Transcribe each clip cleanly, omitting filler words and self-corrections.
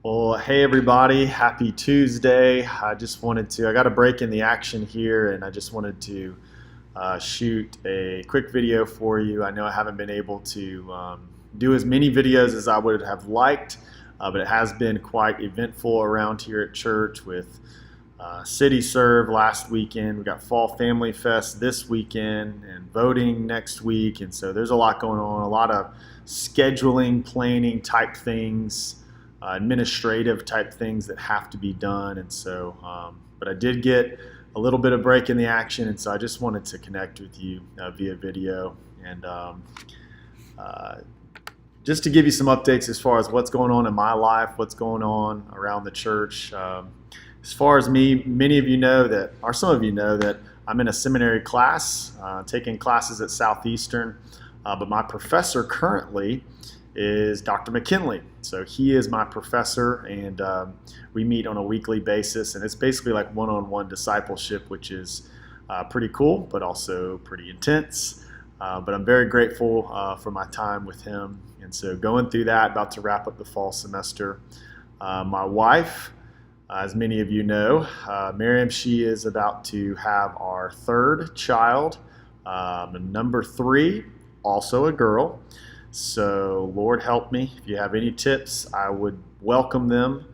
Well, hey everybody, happy Tuesday. I got a break in the action here, and I just wanted to shoot a quick video for you. I know I haven't been able to do as many videos as I would have liked, but it has been quite eventful around here at church with City Serve last weekend. We got Fall Family Fest this weekend and voting next week, and so there's a lot going on, a lot of scheduling, planning type things, administrative type things that have to be done. And so, but I did get a little bit of break in the action, and so I just wanted to connect with you via video and uh, just to give you some updates as far as what's going on in my life, what's going on around the church. As far as me, many of you know that, or some of you know that I'm in a seminary class, taking classes at Southeastern, but my professor currently is Dr. McKinley. So he is my professor, and we meet on a weekly basis, and it's basically like one-on-one discipleship, which is pretty cool, but also pretty intense. But I'm very grateful for my time with him. And so going through that, about to wrap up the fall semester. My wife, as many of you know, Miriam, she is about to have our third child, number 3, also a girl. So Lord help me. If you have any tips, I would welcome them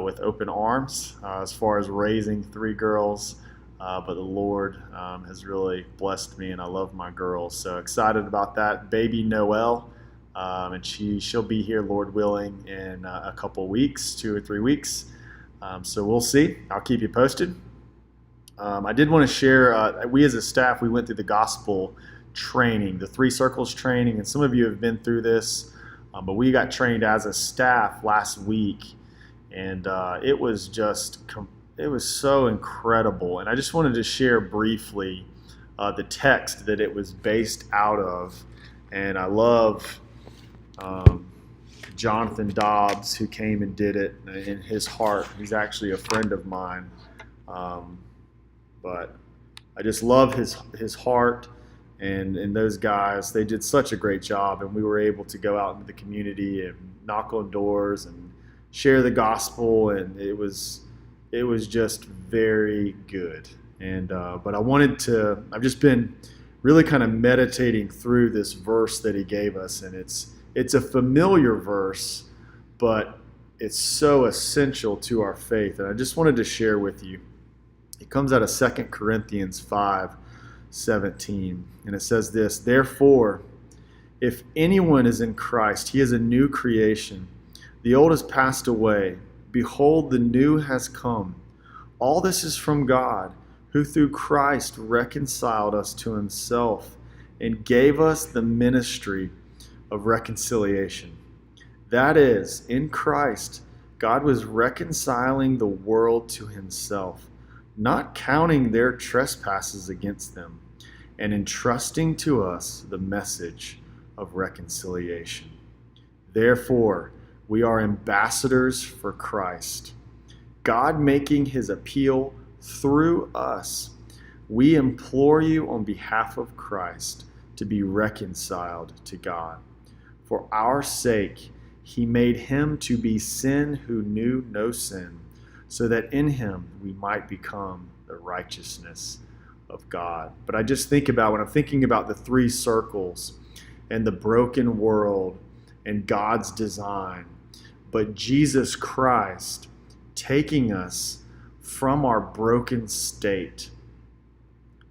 with open arms as far as raising 3 girls. But the Lord has really blessed me, and I love my girls. So excited about that. Baby Noelle, and she'll be here, Lord willing, in a couple weeks, 2 or 3 weeks. So we'll see. I'll keep you posted. I did want to share, we as a staff, we went through the gospel training, the 3 Circles training, and some of you have been through this, but we got trained as a staff last week, and it was so incredible. And I just wanted to share briefly the text that it was based out of. And I love Jonathan Dobbs, who came and did it in his heart. He's actually a friend of mine, but I just love his heart. And those guys, they did such a great job, and we were able to go out into the community and knock on doors and share the gospel, and it was just very good. And but I've just been really kind of meditating through this verse that he gave us, and it's a familiar verse, but it's so essential to our faith, and I just wanted to share with you. It comes out of 2 Corinthians 5:17, and it says this: "Therefore, if anyone is in Christ, he is a new creation. The old has passed away. Behold, the new has come. All this is from God, who through Christ reconciled us to himself and gave us the ministry of reconciliation. That is, in Christ, God was reconciling the world to himself, not counting their trespasses against them, and entrusting to us the message of reconciliation. Therefore, we are ambassadors for Christ, God making his appeal through us. We implore you on behalf of Christ to be reconciled to God. For our sake, he made him to be sin who knew no sin, so that in him we might become the righteousness of God." But I just think about, when I'm thinking about the 3 circles and the broken world and God's design, but Jesus Christ taking us from our broken state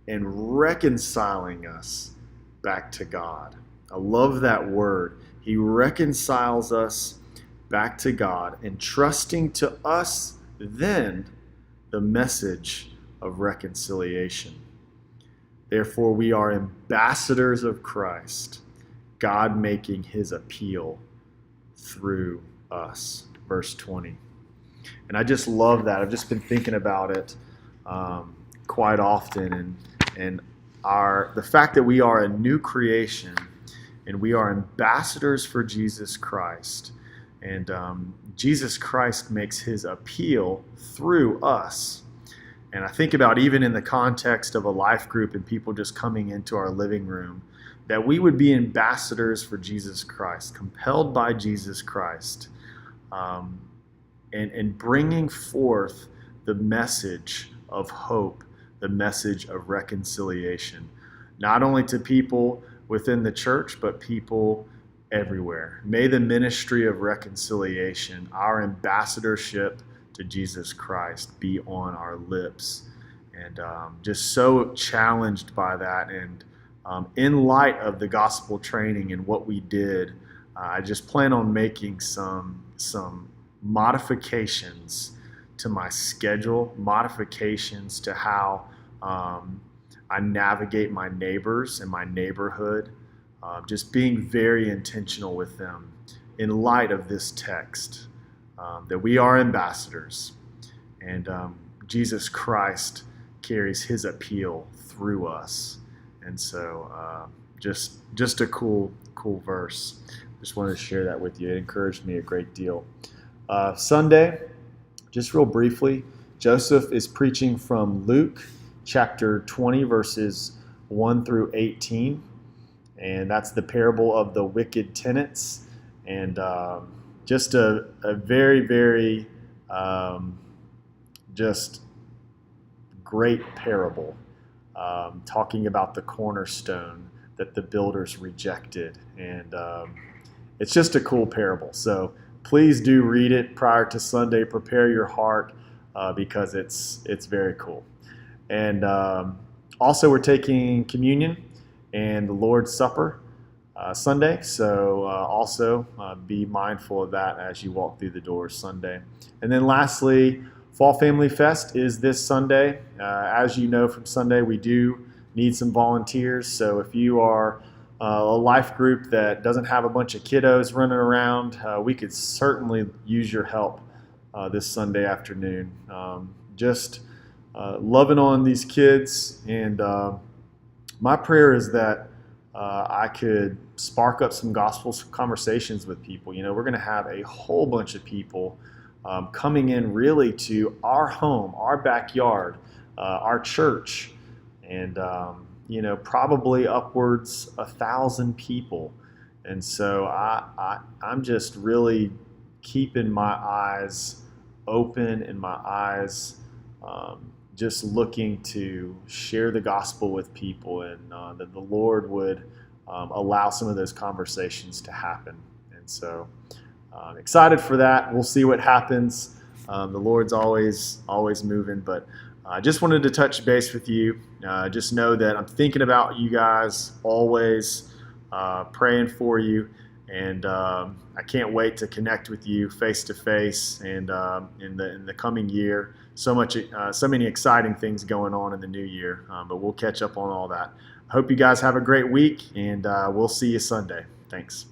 and reconciling us back to God. I love that word. He reconciles us back to God, entrusting to us then the message of reconciliation. Therefore, we are ambassadors of Christ, God making his appeal through us. Verse 20. And I just love that. I've just been thinking about it quite often, and the fact that we are a new creation and we are ambassadors for Jesus Christ, and Jesus Christ makes his appeal through us. And I think about, even in the context of a life group and people just coming into our living room, that we would be ambassadors for Jesus Christ, compelled by Jesus Christ. and bringing forth the message of hope, the message of reconciliation, not only to people within the church, but people everywhere. May the ministry of reconciliation, our ambassadorship to Jesus Christ, be on our lips. And just so challenged by that. And in light of the gospel training and what we did, I just plan on making some modifications to my schedule, modifications to how I navigate my neighbors and my neighborhood, just being very intentional with them in light of this text, that we are ambassadors, and Jesus Christ carries his appeal through us. And so just a cool verse. Just wanted to share that with you. It encouraged me a great deal. Sunday, just real briefly, Joseph is preaching from Luke chapter 20, verses 1 through 18. And that's the parable of the wicked tenants. And just a very, very just great parable, talking about the cornerstone that the builders rejected. And it's just a cool parable. So please do read it prior to Sunday. Prepare your heart because it's very cool. And also we're taking communion and the Lord's Supper Sunday. So also be mindful of that as you walk through the doors Sunday. And then lastly, Fall Family Fest is this Sunday. As you know from Sunday, we do need some volunteers. So if you are a life group that doesn't have a bunch of kiddos running around, we could certainly use your help this Sunday afternoon. Just loving on these kids, and my prayer is that I could spark up some gospel conversations with people. You know, we're going to have a whole bunch of people coming in really to our home, our backyard, our church, and you know, probably upwards 1,000 people. And so I'm just really keeping my eyes open and my eyes just looking to share the gospel with people, and that the Lord would allow some of those conversations to happen. And so excited for that. We'll see what happens. The Lord's always moving, but I just wanted to touch base with you. Just know that I'm thinking about you guys always, praying for you, and I can't wait to connect with you face to face and in the coming year. So many exciting things going on in the new year, but we'll catch up on all that. I hope you guys have a great week, and we'll see you Sunday. Thanks.